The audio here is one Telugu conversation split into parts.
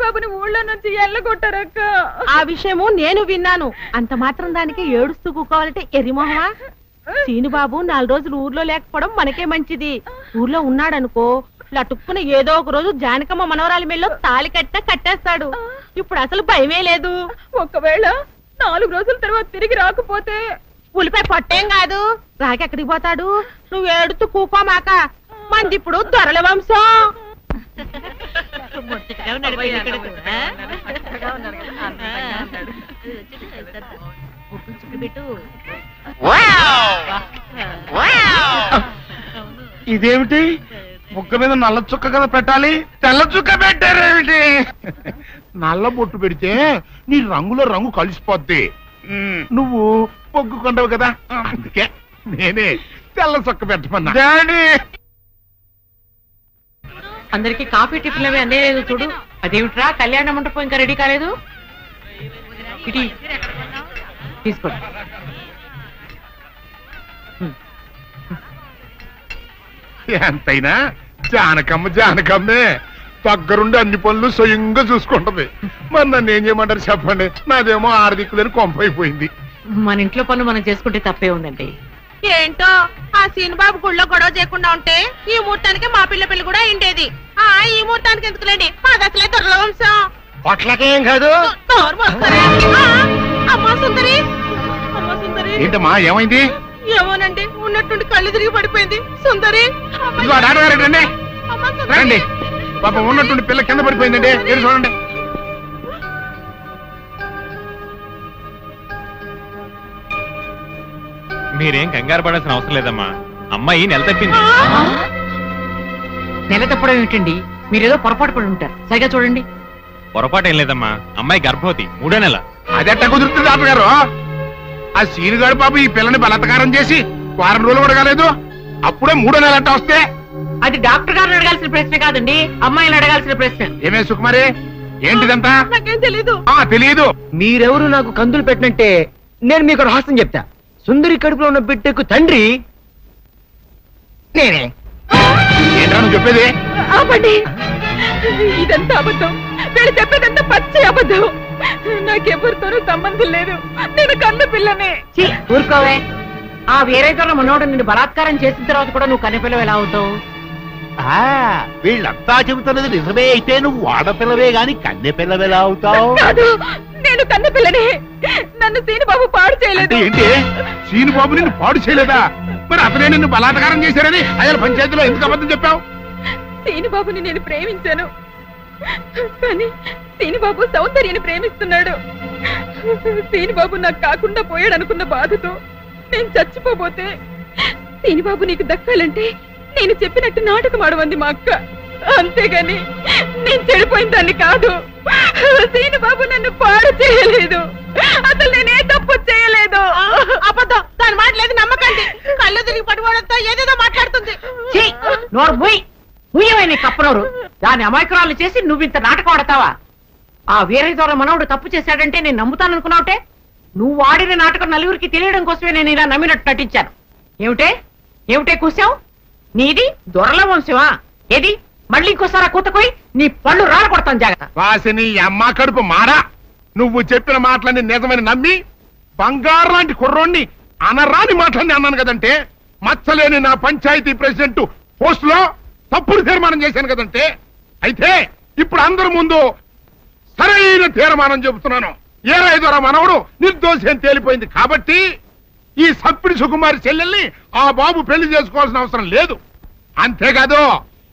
బాబుని ఊళ్ళో నుంచి ఎల్లగొట్టారక్క. ఆ విషయము నేను విన్నాను. అంత మాత్రం దానికి ఏడుస్తూ కూకోవాలంటే ఎర్రిమోహమా? సీనుబాబు 4 రోజులు ఊర్లో లేకపోవడం మనకే మంచిది. ఊర్లో ఉన్నాడనుకో లటుక్కున ఏదో ఒక రోజు జానకమ్మ మనవరాలి మెల్లో తాళి కట్టేస్తాడు. ఇప్పుడు అసలు భయమే లేదు. ఒకవేళ 4 రోజుల తర్వాత తిరిగి రాకపోతే ఉలిపై పొట్టేం కాదు, రాకెక్కడికి పోతాడు? నువ్వు ఏడుతూ కూకోమాక, మంది ఇప్పుడు దొరల వంశం. ఇదేమిటి? ముక్క మీద నల్ల చుక్క కదా పెట్టాలి, తెల్ల చుక్క పెట్టారేమిటి? నల్ల బొట్టు పెడితే నీ రంగులో రంగు కలిసిపోద్ది. నువ్వు పొగ్గుకుంటావు కదా, అందుకే నేనే తెల్ల చుక్క పెట్టమన్నా. అందరికి కాఫీ టిఫిన్ అవి అందేలేదు చూడు. అదేమిట్రా, కళ్యాణ మండపం ఇంకా రెడీ కాలేదు? ఇటీ తీసుకోండి. ఎంతైనా జానకమ్మే దగ్గరుండి అన్ని పనులు స్వయంగా చూసుకుంటది. మరి నన్ను ఏం చేయమంటారు చెప్పండి? నాదేమో ఆర్థికులని కొంపైపోయింది. మన ఇంట్లో పనులు మనం చేసుకుంటే తప్పే ఉందండి. ఏంటో ఆ సీనుబాబు గుళ్ళో గొడవ చేయకుండా ఉంటే ఈ ముహూర్తానికి మా పిల్ల పెళ్లి కూడా అయిండేది. ఈ ముహూర్తానికి ఎందుకులేండి, మాది అసలే దొరల వంశం. పొట్లకేం కాదు. అమ్మా సుందరి, ఏంటమ్మా ఏమైంది? ఏమోనండి, ఉన్నట్టుండి కళ్ళు తిరిగి పడిపోయింది. సుందరి రండి, పాప ఉన్నట్టుండి పిల్ల కింద పడిపోయిందండి. మీరు చూడండి. మీరేం కంగారు పడాల్సిన అవసరం లేదమ్మా, అమ్మాయి నెల తప్పింది. నెల తప్పడం ఏమిటండి? మీరేదో పొరపాటు పడి ఉంటారు, సరిగా చూడండి. పొరపాటు ఏం లేదమ్మా, అమ్మాయి గర్భవతి, 3వ నెల. అదెట్ట కుదురుతుంది డాక్టర్ గారు? ఆ సీనుగాడు పాప ఈ పిల్లని బలత్కారం చేసి 1 వారం రోజులు కూడా కాలేదు, అప్పుడే 3వ నెల అట్ట వస్తే? అది డాక్టర్ గారిని అడగాల్సిన ప్రశ్న కాదండి, అమ్మాయిని అడగాల్సిన ప్రశ్న. ఏమే సుకుమారి, ఏంటిదంతా? నాకేం తెలీదు. తెలీదు. మీరెవరు నాకు కందులు పెట్టినట్టే నేను మీకు రహస్యం చెప్తా. సుందరి కడుపులో ఉన్న బిడ్డకు తండ్రి నేనే. ఏంటా నువ్వు చెప్పేది? ఆపండి, ఇదంతా అబద్ధం. వీళ్ళు చెప్పేదంతా పచ్చి అబద్ధం. నాకెవరితోనూ సంబంధం లేదు, నేను కన్న పిల్లనే. ఊరుకోవే, ఆ వేరేతో మనోడు నిన్ను బలాత్కారం చేసిన తర్వాత కూడా నువ్వు కన్నెపిల్లవు ఎలా అవుతావు? వీళ్ళంతా చెబుతున్నది నిజమే అయితే నువ్వు ఆడపిల్లవే గాని కన్నె పిల్లవెలా అవుతావు? కాదు, నేను కన్న పిల్లనే. నన్ను సీనుబాబు పాడు చేయలేదు. ఏంటి? సీనుబాబు నిన్ను పాడు చేయలేదా? మరి అతనే నిన్ను బలాత్కారం చేశారని అయ్యాల పంచాయతీలో ఎందుకు అబద్ధం చెప్పావు? సీనుబాబుని నేను ప్రేమించాను, కానీ సీనుబాబు సౌందర్యని ప్రేమిస్తున్నాడు. సీనుబాబు నాకు కాకుండా పోయాడు అనుకున్న బాధతో నేను చచ్చిపోబోతే, సీనుబాబు నీకు దక్కాలంటే నేను చెప్పినట్టు నాటకం ఆడమంది మా అక్క. అంతేగాని నేను చెడిపోయిన దాన్ని కాదు. సీనుబాబు నన్ను పాడు చేయలేదు, అసలు నేనే తప్పు చేయలేదు. అబద్ధం, దాని మాటలేదు నమ్మకండి. కళ్ళు తిరిగి పడిపోవడంతో ఏదేదో మాట్లాడుతుంది. కప్పనోరు దాని అమాయకురాలు చేసి నువ్వు ఇంత నాటకం ఆడతావా? ఆ వేరే ద్వారా మనవుడు తప్పు చేశాడంటే నేను నమ్ముతాను అనుకున్నావుటే? నువ్వు ఆడిన నాటకం నలుగురికి తెలియడం కోసమే నేను ఇలా నమ్మినట్టు నటించాను. ఏమిటే కూసావు? నీది దొరల వంశమా? ఏది మళ్ళీ ఇంకోసారి కూతకోయి నీ పళ్ళు రాల కొడతాను, జాగ్రత్త. వాసిని అమ్మ కడుపు మారా, నువ్వు చెప్పిన మాటలన్నీ నిజమని నమ్మి బంగారు లాంటి కుర్రోణ్ణి అనరాని మాటలన్నీ అన్నాను కదంటే, మచ్చలేని నా పంచాయతీ ప్రెసిడెంట్ పోస్ట్ లో తప్పుడు తీర్మానం చేశాను కదంటే, అయితే ఇప్పుడు అందరి ముందు సరైన తీర్మానం చెబుతున్నాను. ఏ రైతురా మనవడు నిర్దోషి అని తేలిపోయింది కాబట్టి ఈ సప్పిడి సుకుమారి చెల్లెల్ని ఆ బాబు పెళ్లి చేసుకోవాల్సిన అవసరం లేదు. అంతేకాదు,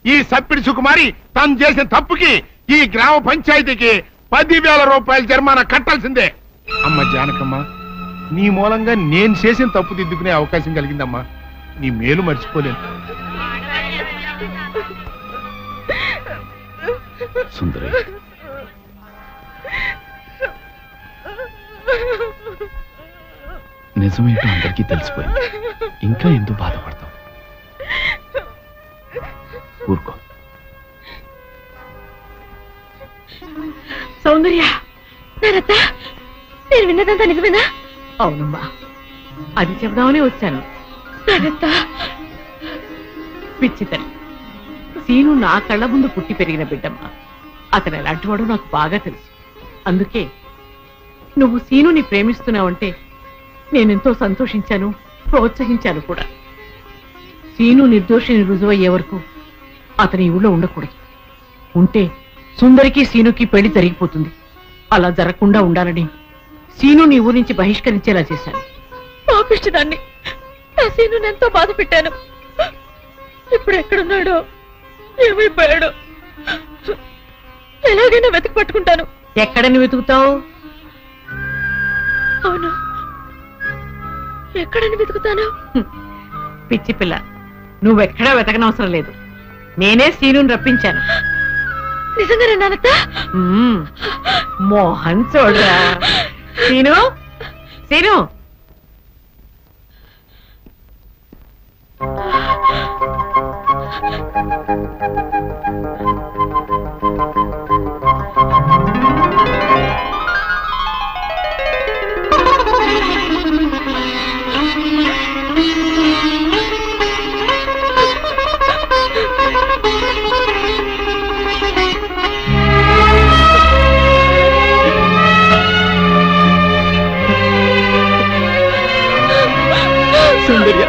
ఈ సప్పిడి సుకుమారి తను చేసిన తప్పుకి ఈ గ్రామ పంచాయతీకి 10,000 రూపాయల జరిమానా కట్టాల్సిందే. అమ్మ జానకమ్మ, నీ మూలంగా నేను చేసిన తప్పు దిద్దుకునే అవకాశం కలిగిందమ్మా. నీ మేలు మర్చిపోలేను. సుందరి, నిజమేంటో అందరికీ తెలిసిపోయింది. ఇంకా ఎందుకు బాధపడతావు? ఊరుకో. సౌందర్య, నారత్త, నేను విన్నదంతా నిజమేనా? అవునమ్మా, అది చెబుదామని వచ్చాను. నారత్త, పిచ్చి తల్లి, సీను నా కళ్ళ ముందు పుట్టి పెరిగిన బిడ్డమ్మా. అతను ఎలాంటివాడో నాకు బాగా తెలుసు. అందుకే నువ్వు సీనుని ప్రేమిస్తున్నావంటే నేనెంతో సంతోషించాను, ప్రోత్సహించాను కూడా. సీను నిర్దోషిని రుజువయ్యే వరకు అతని ఊళ్ళో ఉండకూడదు. ఉంటే సుందరికి సీనుకి పెళ్లి జరిగిపోతుంది. అలా జరగకుండా ఉండాలని సీను నీ ఊరి నుంచి బహిష్కరించేలా చేశాను. పాపిష్టిదాన్ని నా సీనుని ఎంతో బాధ పెట్టాను. ఇప్పుడు ఎక్కడున్నాడో, ఏమైపోయాడో ఎలాగైనా వెతికి పట్టుకుంటాను. ఎక్కడని వెతుకుతావు? అవును, ఎక్కడని వెతుకుతాను? పిచ్చి పిల్ల, నువ్వెక్కడా వెతకనవసరం లేదు. నేనే సీనుని రప్పించాను. నిజంగానే నానత్త? మోహన్ చూడరా. Scene, scene, సుందర్య,